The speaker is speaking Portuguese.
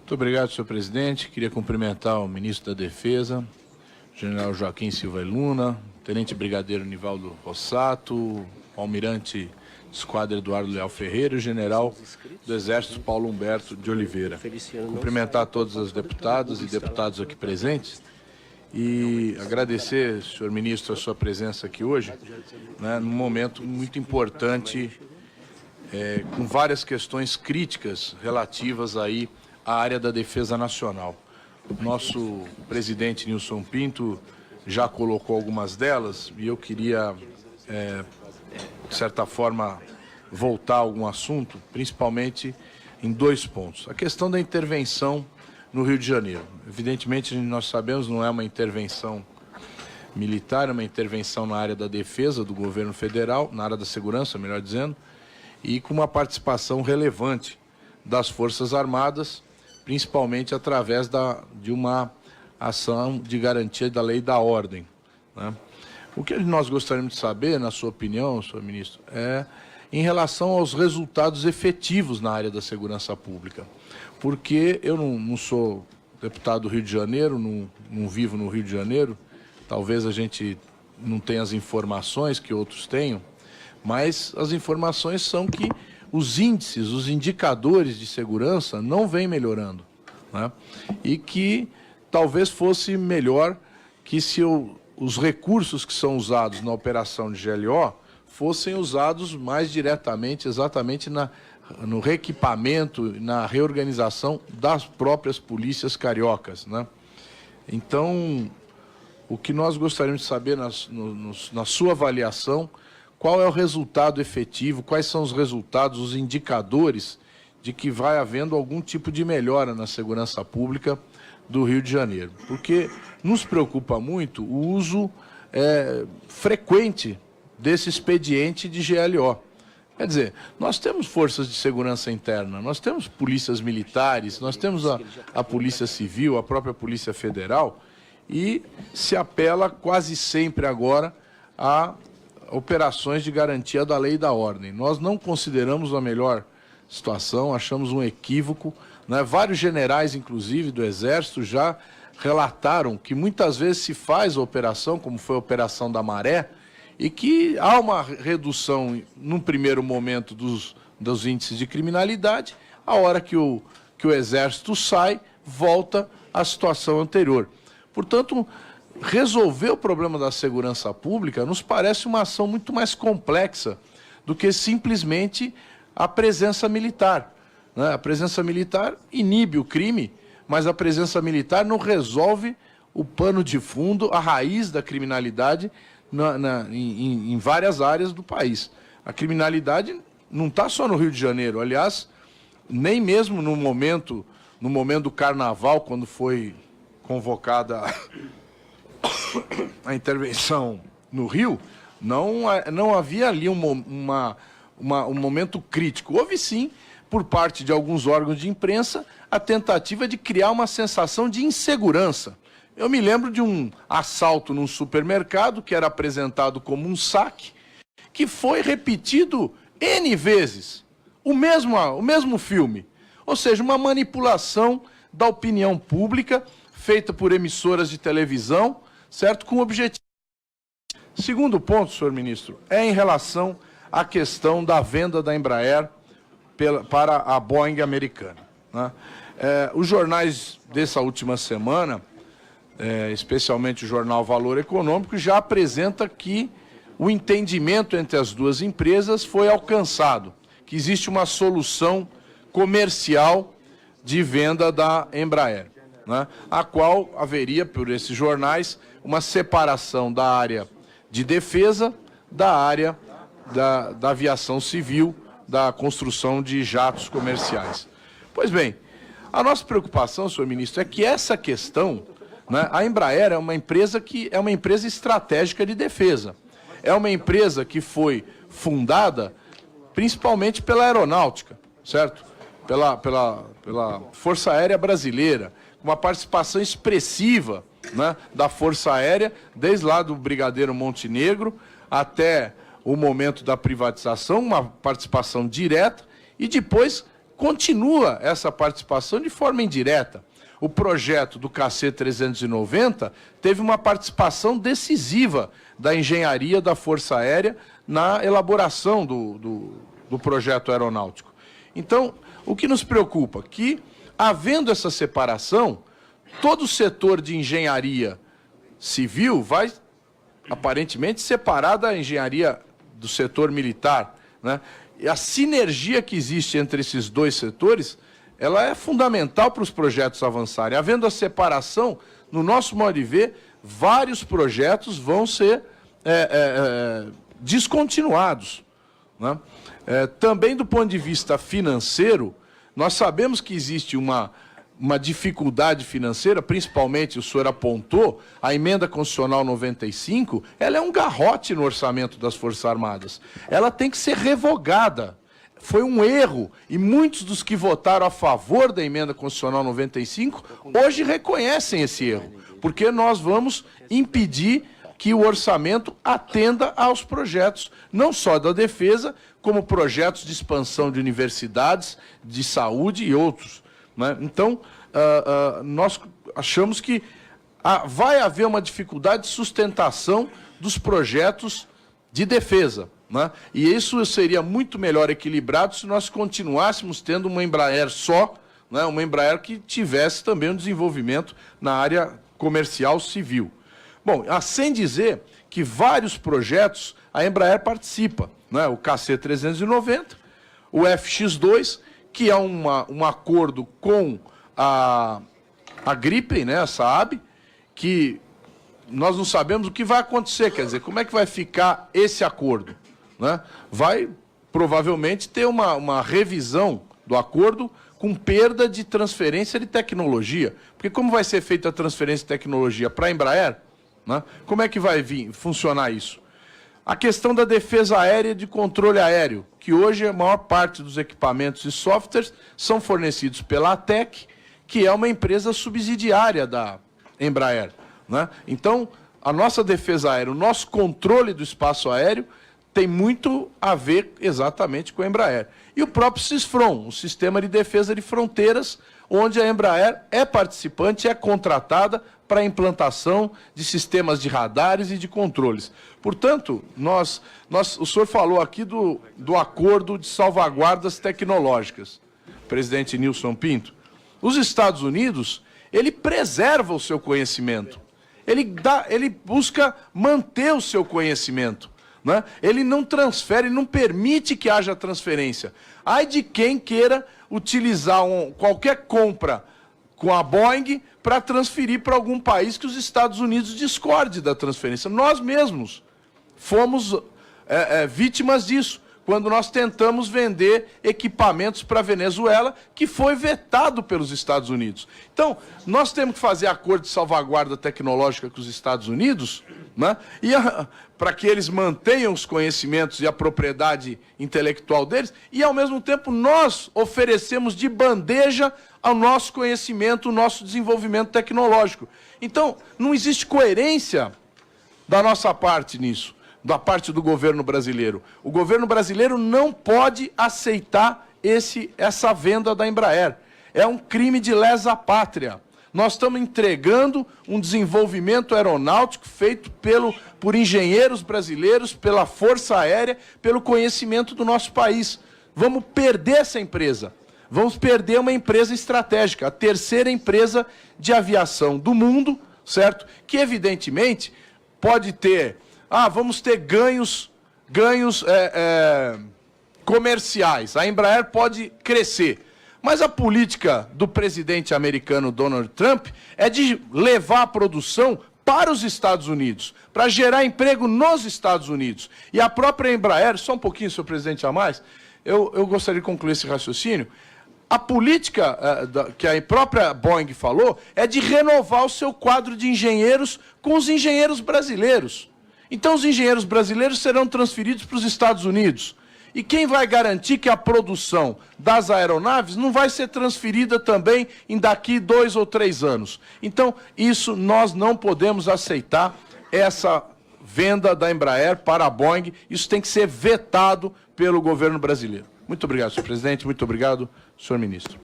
Muito obrigado, senhor presidente. Queria cumprimentar o ministro da Defesa, general Joaquim Silva e Luna, tenente brigadeiro Nivaldo Rossato, o almirante de esquadra Eduardo Leal Ferreira e o general do Exército Paulo Humberto de Oliveira. Cumprimentar todos os deputados e deputados aqui presentes e agradecer, senhor ministro, a sua presença aqui hoje, né, num momento muito importante, com várias questões críticas relativas aí à área da defesa nacional. Nosso presidente Nilson Pinto já colocou algumas delas e eu queria, de certa forma, voltar a algum assunto, principalmente em dois pontos. A questão da intervenção no Rio de Janeiro. Evidentemente, nós sabemos, não é uma intervenção militar, é uma intervenção na área da defesa do governo federal, na área da segurança, melhor dizendo, e com uma participação relevante das Forças Armadas, principalmente através de uma ação de garantia da lei e da ordem, né? O que nós gostaríamos de saber, na sua opinião, senhor ministro, é em relação aos resultados efetivos na área da segurança pública. Porque eu não sou deputado do Rio de Janeiro, não vivo no Rio de Janeiro, talvez a gente não tenha as informações que outros tenham, mas as informações são que os índices, os indicadores de segurança não vêm melhorando, né? E que talvez fosse melhor que se os recursos que são usados na operação de GLO fossem usados mais diretamente, exatamente no reequipamento, na reorganização das próprias polícias cariocas, né? Então, o que nós gostaríamos de saber na sua avaliação, qual é o resultado efetivo, quais são os resultados, os indicadores de que vai havendo algum tipo de melhora na segurança pública do Rio de Janeiro. Porque nos preocupa muito o uso frequente desse expediente de GLO. Quer dizer, nós temos forças de segurança interna, nós temos polícias militares, nós temos a Polícia Civil, a própria Polícia Federal, e se apela quase sempre agora a operações de garantia da lei e da ordem. Nós não consideramos a melhor situação, achamos um equívoco, né? Vários generais, inclusive, do Exército, já relataram que muitas vezes se faz a operação, como foi a Operação da Maré, e que há uma redução, num primeiro momento, dos índices de criminalidade, a hora que o Exército sai, volta à situação anterior. Portanto, resolver o problema da segurança pública nos parece uma ação muito mais complexa do que simplesmente a presença militar, né? A presença militar inibe o crime, mas a presença militar não resolve o pano de fundo, a raiz da criminalidade em várias áreas do país. A criminalidade não está só no Rio de Janeiro, aliás, nem mesmo no momento do carnaval, quando foi convocada a intervenção no Rio, não havia ali um momento crítico. Houve sim, por parte de alguns órgãos de imprensa, a tentativa de criar uma sensação de insegurança. Eu me lembro de um assalto num supermercado que era apresentado como um saque, que foi repetido N vezes, o mesmo filme. Ou seja, uma manipulação da opinião pública feita por emissoras de televisão, certo? Com o objetivo. Segundo ponto, senhor ministro, é em relação à questão da venda da Embraer para a Boeing americana, né? Os jornais dessa última semana, especialmente o jornal Valor Econômico, já apresenta que o entendimento entre as duas empresas foi alcançado, que existe uma solução comercial de venda da Embraer, né? A qual haveria, por esses jornais, uma separação da área de defesa da área da aviação civil, da construção de jatos comerciais. Pois bem, a nossa preocupação, senhor ministro, é que essa questão, né, a Embraer é uma empresa que é uma empresa estratégica de defesa. É uma empresa que foi fundada principalmente pela aeronáutica, certo? Pela Força Aérea Brasileira, com uma participação expressiva, né, da Força Aérea, desde lá do Brigadeiro Montenegro até o momento da privatização, uma participação direta, e depois continua essa participação de forma indireta. O projeto do KC-390 teve uma participação decisiva da engenharia da Força Aérea na elaboração do projeto aeronáutico. Então, o que nos preocupa? Que, havendo essa separação, todo o setor de engenharia civil vai, aparentemente, separar da engenharia do setor militar, né? E a sinergia que existe entre esses dois setores, ela é fundamental para os projetos avançarem. Havendo a separação, no nosso modo de ver, vários projetos vão ser descontinuados, né? Também do ponto de vista financeiro, nós sabemos que existe uma dificuldade financeira, principalmente, o senhor apontou, a emenda constitucional 95, ela é um garrote no orçamento das Forças Armadas. Ela tem que ser revogada. Foi um erro, e muitos dos que votaram a favor da emenda constitucional 95 hoje reconhecem esse erro, porque nós vamos impedir que o orçamento atenda aos projetos, não só da defesa, como projetos de expansão de universidades, de saúde e outros, né? Então, nós achamos que vai haver uma dificuldade de sustentação dos projetos de defesa, né? E isso seria muito melhor equilibrado se nós continuássemos tendo uma Embraer só, né? Uma Embraer que tivesse também um desenvolvimento na área comercial civil. Bom, sem dizer que vários projetos a Embraer participa, né? O KC-390, o FX2, que é um acordo com a Gripen, né, a Saab, que nós não sabemos o que vai acontecer, quer dizer, como é que vai ficar esse acordo, né? Vai provavelmente ter uma revisão do acordo com perda de transferência de tecnologia, porque como vai ser feita a transferência de tecnologia para a Embraer, né, como é que vai funcionar isso? A questão da defesa aérea e de controle aéreo, que hoje a maior parte dos equipamentos e softwares são fornecidos pela ATEC, que é uma empresa subsidiária da Embraer, né? Então, a nossa defesa aérea, o nosso controle do espaço aéreo tem muito a ver exatamente com a Embraer. E o próprio SISFRON, o Sistema de Defesa de Fronteiras, onde a Embraer é participante, é contratada para a implantação de sistemas de radares e de controles. Portanto, o senhor falou aqui do acordo de salvaguardas tecnológicas, presidente Nilson Pinto. Os Estados Unidos, ele preserva o seu conhecimento, ele busca manter o seu conhecimento, né? Ele não transfere, não permite que haja transferência. Ai de quem queira utilizar qualquer compra com a Boeing para transferir para algum país que os Estados Unidos discorde da transferência. Nós mesmos fomos vítimas disso, quando nós tentamos vender equipamentos para a Venezuela, que foi vetado pelos Estados Unidos. Então, nós temos que fazer acordo de salvaguarda tecnológica com os Estados Unidos, né? E para que eles mantenham os conhecimentos e a propriedade intelectual deles, e, ao mesmo tempo, nós oferecemos de bandeja ao nosso conhecimento, o nosso desenvolvimento tecnológico. Então, não existe coerência da nossa parte nisso, da parte do governo brasileiro. O governo brasileiro não pode aceitar essa venda da Embraer. É um crime de lesa pátria. Nós estamos entregando um desenvolvimento aeronáutico feito por engenheiros brasileiros, pela Força Aérea, pelo conhecimento do nosso país. Vamos perder essa empresa. Vamos perder uma empresa estratégica, a terceira empresa de aviação do mundo, certo? Que, evidentemente, pode ter... vamos ter ganhos comerciais. A Embraer pode crescer. Mas a política do presidente americano Donald Trump é de levar a produção para os Estados Unidos, para gerar emprego nos Estados Unidos. E a própria Embraer, só um pouquinho, senhor presidente, a mais, eu gostaria de concluir esse raciocínio. A política que a própria Boeing falou é de renovar o seu quadro de engenheiros com os engenheiros brasileiros. Então, os engenheiros brasileiros serão transferidos para os Estados Unidos. E quem vai garantir que a produção das aeronaves não vai ser transferida também em daqui 2 ou 3 anos? Então, isso nós não podemos aceitar, essa venda da Embraer para a Boeing. Isso tem que ser vetado pelo governo brasileiro. Muito obrigado, senhor presidente. Muito obrigado, senhor ministro.